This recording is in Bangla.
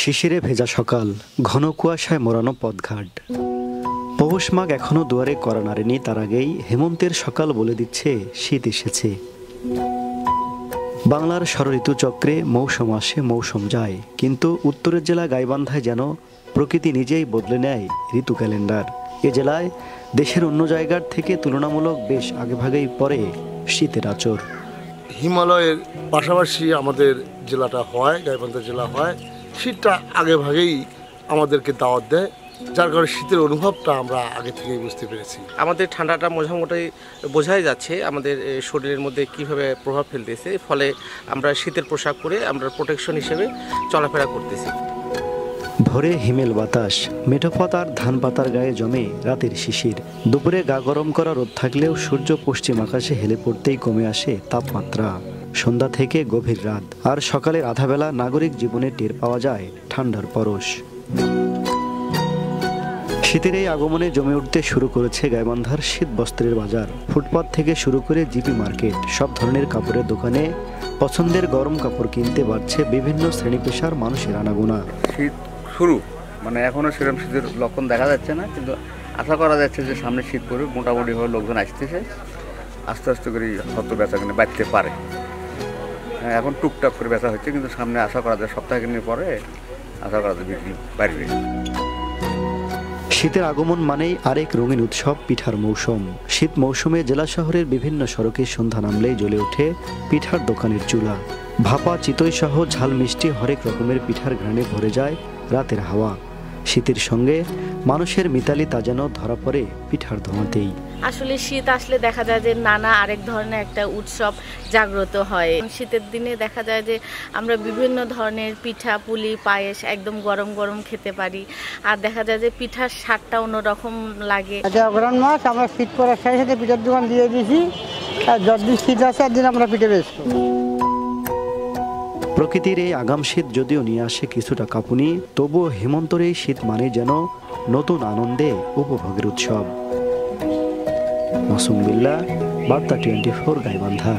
শিশিরে ভেজা সকাল, ঘন কুয়াশায় মোড়ানো পথঘাট। পৌষ মাঘ এখনো দুয়ারে করা নাড়েনি, তার আগেই হেমন্তের সকাল বলে দিচ্ছে শীত এসেছে। বাংলার ষড়ঋতু চক্রে মৌসুম আসে মৌসুম যায়, কিন্তু উত্তরের জেলা গাইবান্ধায় যেন প্রকৃতি নিজেই বদলে নেয় ঋতু ক্যালেন্ডার। এ জেলায় দেশের অন্য জায়গার থেকে তুলনামূলক বেশ আগেভাগেই পড়ে শীতের আঁচড়। হিমালয়ের পাশাপাশি আমাদের জেলাটা হয়, গাইবান্ধা জেলা হয়, শীতটা আগে ভাগেই আমাদেরকে দাওয়াত দেয়, যার কারণে শীতের অনুভবটা আমরা আগে থেকেই বুঝতে পেরেছি। আমাদের ঠান্ডাটা মোটামুটি বোঝাই যাচ্ছে আমাদের শরীরের মধ্যে কিভাবে প্রভাব ফেলতেছে, ফলে আমরা শীতের পোশাক পরে আমরা প্রোটেকশন হিসেবে চলাফেরা করতেছি। ভোরে হিমেল বাতাস, মেঠোপথ আর ধান পাতার গায়ে জমে রাতের শিশির। দুপুরে গা গরম করা রোদ থাকলেও সূর্য পশ্চিম আকাশে হেলে পড়তেই কমে আসে তাপমাত্রা। সন্ধ্যা থেকে গভীর রাত আর সকালের আধাবেলা নাগরিক জীবনে টের পাওয়া যায় ঠান্ডার পরশ। শীতের এই আগমনে জমে উঠতে শুরু করেছে গাইবান্ধার শীত বস্ত্রের বাজার। ফুটপাত থেকে শুরু করে জিপি মার্কেট, সব ধরনের কাপড়ের দোকানে পছন্দের গরম কাপড় কিনতে বাড়ছে বিভিন্ন শ্রেণী পেশার মানুষের আনাগোনা। শীত শুরু, মানে এখনও সেরকম শীতের লক্ষণ দেখা যাচ্ছে না, কিন্তু আশা করা যাচ্ছে যে সামনে শীত পড়বে, মোটামুটিভাবে লোকজন আসতেছে, আস্তে আস্তে করে হয়তো বেচা কিনে বাড়তে পারে। এখন টুকটাক করে বেচা হচ্ছে, কিন্তু সামনে আশা করা যায় সপ্তাহখানেক পরে আশা করা যায় বিক্রি বাড়বে। শীতের আগমন মানেই আরেক রঙিন উৎসব, পিঠার মৌসুম। শীত মৌসুমে জেলা শহরের বিভিন্ন সড়কে সন্ধ্যা নামলেই জ্বলে ওঠে পিঠার দোকানের চুলা। ভাপা, চিতই সহ ঝাল মিষ্টি হরেক রকমের পিঠার ঘ্রাণে ভরে যায় রাতের হাওয়া। শীতের সঙ্গে মানুষের মিতালি তা যেন ধরা পড়ে পিঠার ধোঁয়াতেই। আসলে শীত আসলে দেখা যায় যে নানা আরেক ধরনের একটা উৎসব জাগ্রত হয়। শীতের দিনে দেখা যায় যে আমরা বিভিন্ন ধরনের পিঠা, পুলি, পায়েস একদম গরম গরম খেতে পারি। আর দেখা যায় যে পিঠার স্বাদটা অন্যরকম লাগে। অগ্রহণ মাস আমরা শীত পড়ার সাথে সাথে পিঠার দোকান দিয়ে দিয়েছি, আর যতদিন শীত আছে একদিন আমরা পিঠে বেচবো। প্রকৃতির এই আগাম শীত যদিও নিয়ে আসে কিছুটা কাঁপুনি, তবুও হেমন্তের এই শীত মানে যেন নতুন আনন্দে উপভোগের উৎসব। মাসুম বিল্লাহ, বার্তা 24, গাইবান্ধা।